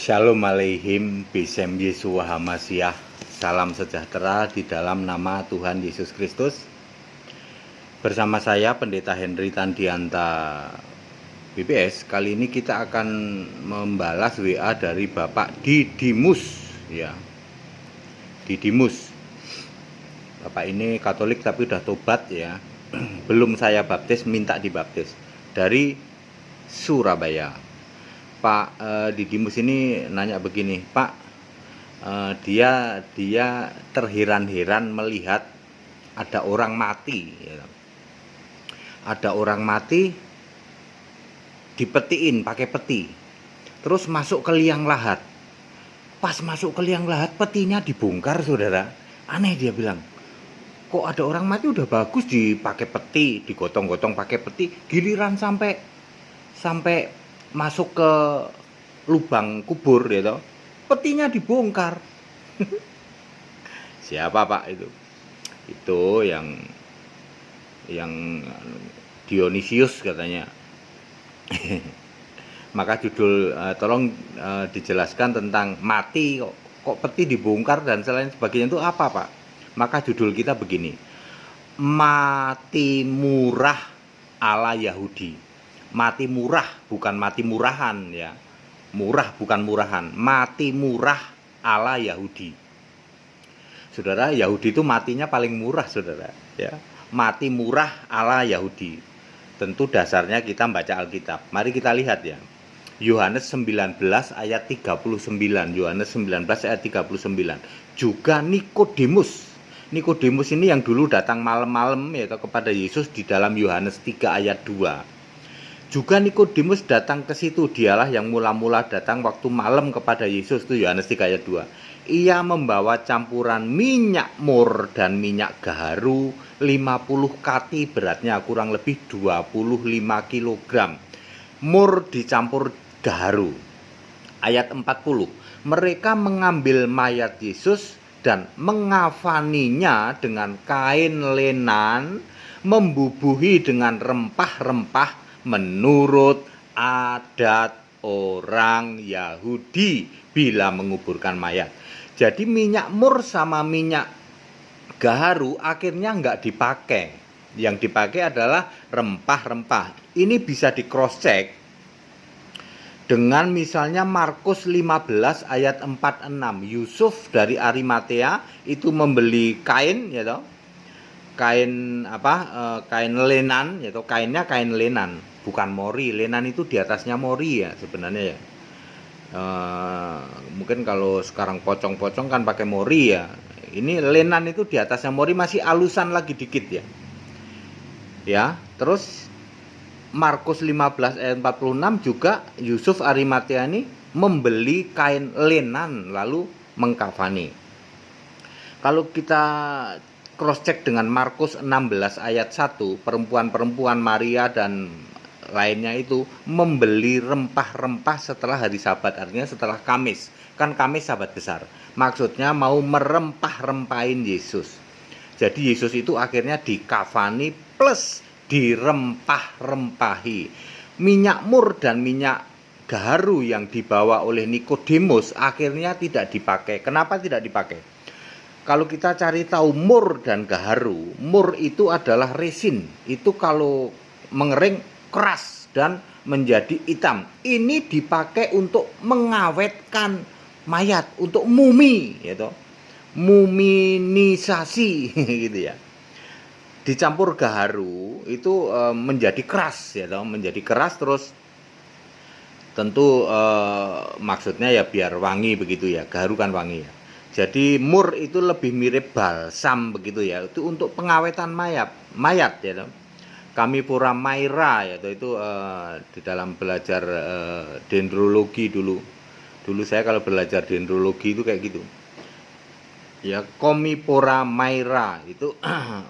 Shalom Aleihim, Bisem Yesua Hamasiah. Salam sejahtera di dalam nama Tuhan Yesus Kristus. Bersama saya Pendeta Henry Tandianta BPS. Kali ini kita akan membalas WA dari Bapak Didimus, ya. Didimus. Bapak ini Katolik tapi udah tobat, ya. Belum saya baptis, minta dibaptis. Dari Surabaya. Pak Didimus ini nanya begini, Pak, dia terheran-heran melihat ada orang mati, ya. Ada orang mati dipetiin pakai peti, terus masuk ke liang lahat. Pas masuk ke liang lahat, petinya dibongkar, saudara. Aneh, dia bilang, kok ada orang mati udah bagus dipakai peti, digotong-gotong pakai peti, giliran sampai masuk ke lubang kubur, ya toh, petinya dibongkar. Siapa Pak itu? Itu yang Dionysius katanya. Maka judul tolong dijelaskan tentang mati kok peti dibongkar dan selain sebagainya itu apa, Pak? Maka judul kita begini, mati murah ala Yahudi. Mati murah, bukan mati murahan, ya. Murah bukan murahan, mati murah ala Yahudi. Saudara, Yahudi itu matinya paling murah, saudara, ya. Mati murah ala Yahudi. Tentu dasarnya kita baca Alkitab. Mari kita lihat, ya. Yohanes 19 ayat 39. Yohanes 19 ayat 39. Juga Nikodemus. Nikodemus ini yang dulu datang malam-malam, yaitu kepada Yesus di dalam Yohanes 3 ayat 2. Juga Nikodemus datang ke situ, dialah yang mula-mula datang waktu malam kepada Yesus, itu Yohanes 3 ayat 2. Ia membawa campuran minyak mur dan minyak gaharu 50 kati, beratnya kurang lebih 25 kg. Mur dicampur gaharu. Ayat 40. Mereka mengambil mayat Yesus dan mengafaninya dengan kain lenan, membubuhi dengan rempah-rempah menurut adat orang Yahudi bila menguburkan mayat. Jadi minyak mur sama minyak gaharu akhirnya nggak dipakai. Yang dipakai adalah rempah-rempah. Ini bisa di cross check dengan misalnya Markus 15 ayat 46. Yusuf dari Arimatea itu membeli kain, ya toh. Kain kain lenan, yaitu kainnya kain lenan, bukan mori. Lenan itu di atasnya mori, ya sebenarnya, ya. Mungkin kalau sekarang pocong-pocong kan pakai mori, ya. Ini lenan itu di atasnya mori, masih alusan lagi dikit, ya. Ya, terus Markus 15 ayat 46 juga Yusuf Arimatea ini membeli kain lenan lalu mengkafani. Kalau kita cross check dengan Markus 16 ayat 1, perempuan-perempuan Maria dan lainnya itu membeli rempah-rempah setelah hari Sabat, artinya setelah Kamis. Kan Kamis Sabat besar. Maksudnya mau merempah-rempahin Yesus. Jadi Yesus itu akhirnya dikafani plus dirempah-rempahi. Minyak mur dan minyak gaharu yang dibawa oleh Nikodemus akhirnya tidak dipakai. Kenapa tidak dipakai? Kalau kita cari tahu mur dan gaharu, mur itu adalah resin. Itu kalau mengering keras dan menjadi hitam. Ini dipakai untuk mengawetkan mayat, untuk mumi, gitu. Muminisasi gitu, ya. Dicampur gaharu itu menjadi keras, ya toh, menjadi keras terus tentu maksudnya ya biar wangi begitu, ya. Gaharu kan wangi, ya. Jadi mur itu lebih mirip balsam begitu, ya. Itu untuk pengawetan mayat, ya. Kami pura maira, yaitu itu di dalam belajar dendrologi dulu. Dulu saya kalau belajar dendrologi itu kayak gitu. Ya, Commiphora maira itu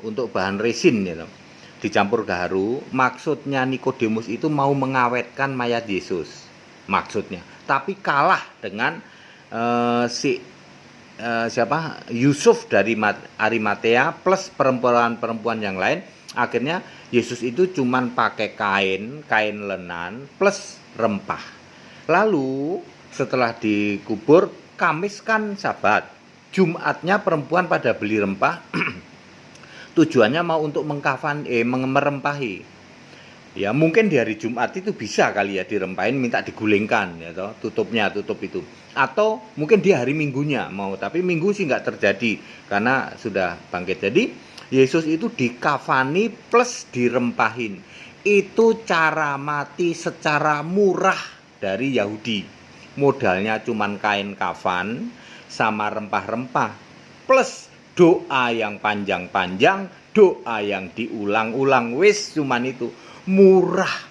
untuk bahan resin, ya. Dicampur gaharu. Maksudnya Nikodemus itu mau mengawetkan mayat Yesus. Maksudnya. Tapi kalah dengan Yusuf dari Arimatea plus perempuan-perempuan yang lain. Akhirnya Yesus itu cuman pakai kain lenan plus rempah. Lalu setelah dikubur, Kamis kan Sabat, Jumatnya perempuan pada beli rempah. Tujuannya mau untuk merempahi. Ya mungkin di hari Jumat itu bisa kali ya dirempahin, minta digulingkan ya toh, tutup itu. Atau mungkin di hari Minggunya mau, tapi Minggu sih nggak terjadi karena sudah bangkit. Jadi Yesus itu dikafani plus dirempahin. Itu cara mati secara murah dari Yahudi. Modalnya cuman kain kafan sama rempah-rempah plus doa yang panjang-panjang, doa yang diulang-ulang, wis cuman itu. Murah.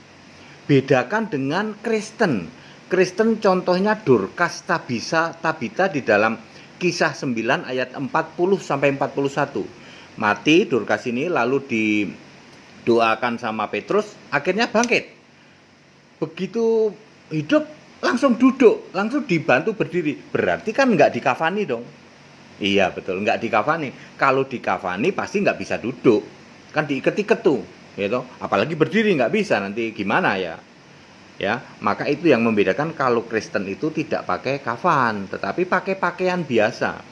Bedakan dengan Kristen. Kristen contohnya Dorcas Tabita di dalam Kisah 9 ayat 40 sampai 41. Mati Dorcas ini lalu didoakan sama Petrus, akhirnya bangkit. Begitu hidup langsung duduk, langsung dibantu berdiri. Berarti kan nggak dikafani dong. Iya betul, nggak dikafani. Kalau dikafani pasti nggak bisa duduk. Kan diiket-iket tuh. Gitu. Apalagi berdiri nggak bisa, nanti gimana ya? Ya, maka itu yang membedakan kalau Kristen itu tidak pakai kafan, tetapi pakai pakaian biasa.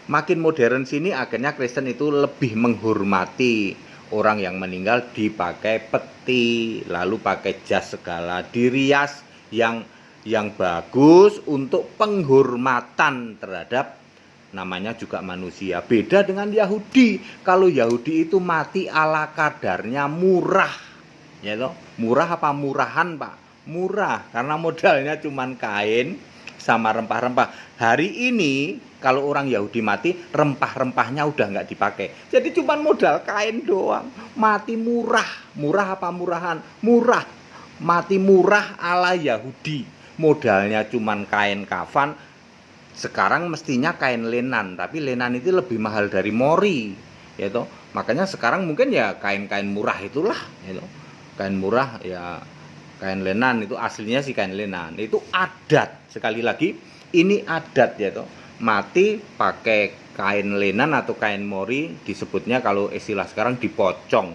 Makin modern sini akhirnya Kristen itu lebih menghormati orang yang meninggal, dipakai peti, lalu pakai jas segala, dirias yang bagus untuk penghormatan terhadap namanya juga manusia. Beda dengan Yahudi. Kalau Yahudi itu mati ala kadarnya, murah. Ya toh? Murah apa murahan, Pak? Murah, karena modalnya cuman kain sama rempah-rempah. Hari ini kalau orang Yahudi mati, rempah-rempahnya udah nggak dipakai. Jadi cuman modal kain doang. Mati murah. Murah apa murahan? Murah. Mati murah ala Yahudi. Modalnya cuman kain kafan. Sekarang mestinya kain lenan, tapi lenan itu lebih mahal dari mori, ya toh. Makanya sekarang mungkin ya kain-kain murah itulah, ya toh. Kain murah ya kain lenan, itu aslinya sih kain lenan. Itu adat. Sekali lagi, ini adat ya toh. Mati pakai kain lenan atau kain mori, disebutnya kalau istilah sekarang dipocong.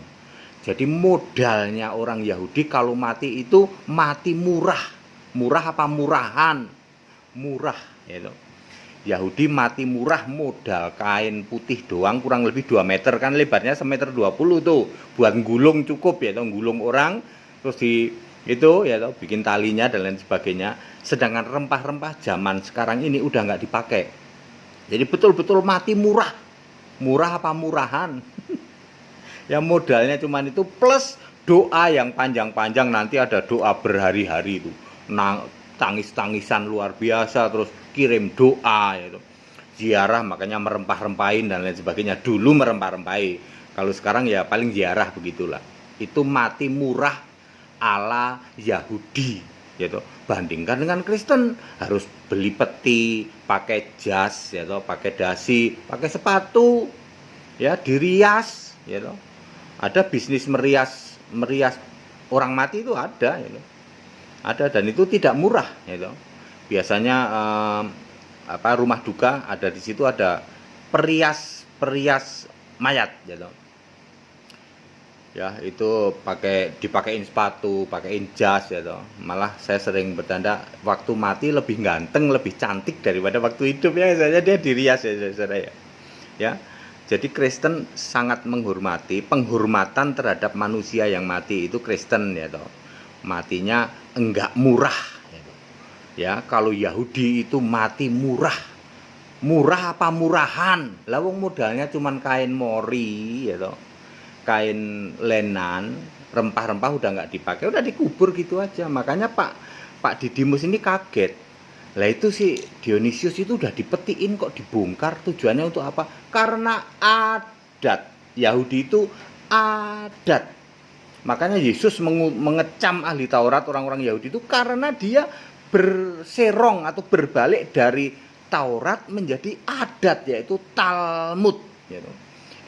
Jadi modalnya orang Yahudi kalau mati itu mati murah. Murah apa murahan? Murah, ya toh. Yahudi mati murah, modal kain putih doang kurang lebih 2 meter, kan lebarnya 1,20 m tuh, buat gulung cukup ya toh, gulung orang terus itu ya toh, bikin talinya dan lain sebagainya. Sedangkan rempah-rempah zaman sekarang ini udah nggak dipakai. Jadi betul-betul mati murah. Murah apa murahan? Ya modalnya cuman itu plus doa yang panjang-panjang, nanti ada doa berhari-hari itu. Tangis-tangisan luar biasa, terus kirim doa itu. Ziarah makanya merempah-rempahin dan lain sebagainya. Dulu merempah-rempahi. Kalau sekarang ya paling ziarah begitulah. Itu mati murah ala Yahudi, gitu. Bandingkan dengan Kristen, harus beli peti, pakai jas, ya toh, pakai dasi, pakai sepatu, ya dirias, ya toh. Ada bisnis merias orang mati itu ada, ya toh. Ada, dan itu tidak murah, ya toh. Biasanya rumah duka ada, di situ ada perias mayat, ya toh. Ya itu dipakein sepatu, pakein jas, ya toh. Malah saya sering bercanda, waktu mati lebih ganteng, lebih cantik daripada waktu hidup, ya. Saya dia dirias, ya saudara, ya. Ya. Jadi Kristen sangat menghormati, penghormatan terhadap manusia yang mati itu Kristen, ya toh. Matinya enggak murah, ya toh. Ya, kalau Yahudi itu mati murah. Murah apa murahan? Lah wong modalnya cuman kain mori, ya toh. Kain lenan, rempah-rempah udah nggak dipakai, udah dikubur gitu aja. Makanya Pak Didimus ini kaget. Lah itu si Dionysius itu udah dipetiin kok dibongkar, tujuannya untuk apa? Karena adat. Yahudi itu adat. Makanya Yesus mengecam ahli Taurat, orang-orang Yahudi itu karena dia berserong atau berbalik dari Taurat menjadi adat, yaitu Talmud, gitu.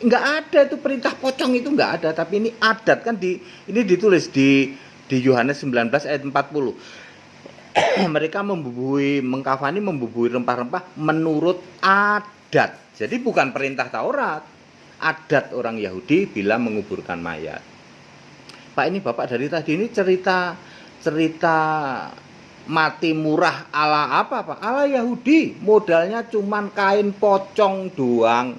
Enggak ada itu perintah pocong, itu enggak ada, tapi ini adat kan ini ditulis di Yohanes 19 ayat 40. Mereka mengkafani membubui rempah-rempah menurut adat. Jadi bukan perintah Taurat. Adat orang Yahudi bila menguburkan mayat. Pak, ini Bapak dari tadi ini cerita mati murah ala apa Pak? Ala Yahudi. Modalnya cuman kain pocong doang.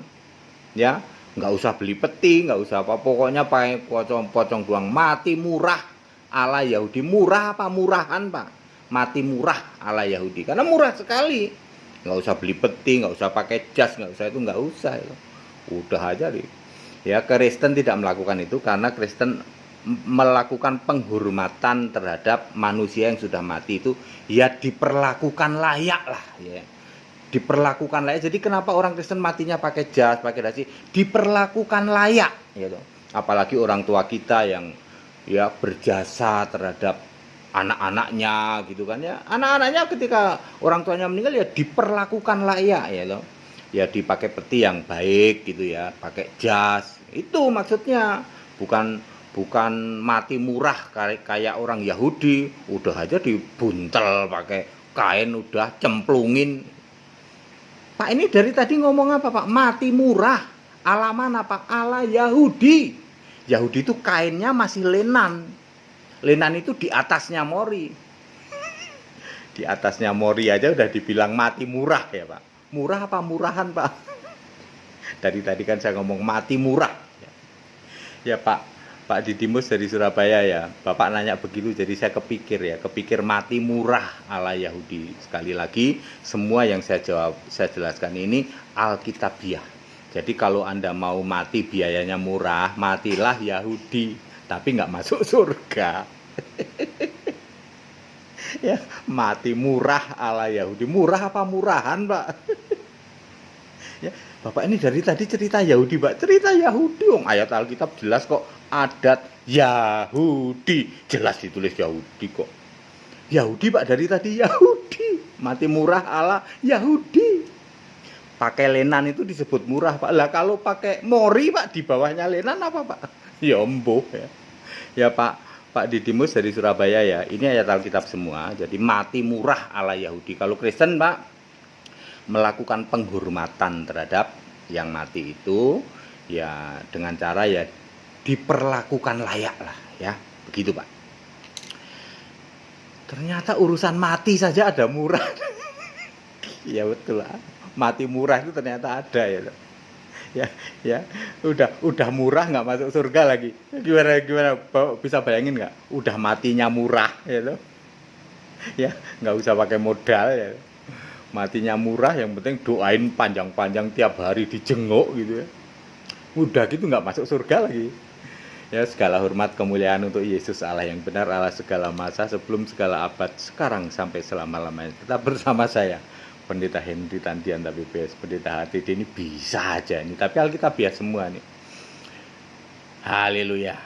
Ya, nggak usah beli peti, nggak usah apa, pokoknya pakai pocong doang. Mati murah ala Yahudi. Murah apa murahan Pak? Mati murah ala Yahudi. Karena murah sekali. Nggak usah beli peti, nggak usah pakai jas, nggak usah itu, nggak usah itu. Udah aja deh. Ya, Kristen tidak melakukan itu karena Kristen melakukan penghormatan terhadap manusia yang sudah mati itu ya diperlakukan layak lah ya. Diperlakukan layak. Jadi kenapa orang Kristen matinya pakai jas, pakai dasi? Diperlakukan layak gitu. Apalagi orang tua kita yang ya berjasa terhadap anak-anaknya gitu kan ya. Anak-anaknya ketika orang tuanya meninggal ya diperlakukan layak ya loh. Ya dipakai peti yang baik gitu ya, pakai jas. Itu maksudnya. Bukan mati murah kayak orang Yahudi, udah aja dibuntel pakai kain, udah cemplungin. Pak, ini dari tadi ngomong apa Pak? Mati murah. Ala mana Pak? Ala Yahudi. Yahudi itu kainnya masih lenan. Lenan itu di atasnya mori. Di atasnya mori aja udah dibilang mati murah ya Pak. Murah apa murahan Pak? Dari tadi kan saya ngomong mati murah. Ya Pak Didimus dari Surabaya ya. Bapak nanya begitu jadi saya kepikir mati murah ala Yahudi. Sekali lagi semua yang saya jelaskan ini Alkitabiah. Jadi kalau Anda mau mati biayanya murah, matilah Yahudi, tapi nggak masuk surga. Ya, mati murah ala Yahudi. Murah apa murahan, Pak? Ya, Bapak ini dari tadi cerita Yahudi, Pak. Cerita Yahudi, ayat Alkitab jelas kok. Adat Yahudi, jelas ditulis Yahudi kok. Yahudi Pak, dari tadi Yahudi. Mati murah ala Yahudi. Pakai lenan itu disebut murah Pak. Lah kalau pakai mori Pak, di bawahnya lenan apa Pak? Ya embuh ya. Ya Pak Didimus dari Surabaya ya. Ini ayat Alkitab semua. Jadi mati murah ala Yahudi. Kalau Kristen Pak, melakukan penghormatan terhadap yang mati itu ya dengan cara ya diperlakukan layak lah ya, begitu Pak. Ternyata urusan mati saja ada murah. Ya betul lah, mati murah itu ternyata ada ya. Ya udah murah nggak masuk surga lagi. Gimana bisa bayangin nggak? Udah matinya murah ya loh. Ya nggak usah pakai modal ya. Matinya murah, yang penting doain panjang-panjang tiap hari dijenguk gitu ya. Udah gitu nggak masuk surga lagi. Ya, segala hormat kemuliaan untuk Yesus Allah yang benar, Allah segala masa, sebelum segala abad, sekarang sampai selama-lamanya. Tetap bersama saya, Pendeta Henry Tandian BPS, Pendeta HTD ini bisa aja ini, tapi Alkitab ya semua nih. Haleluya.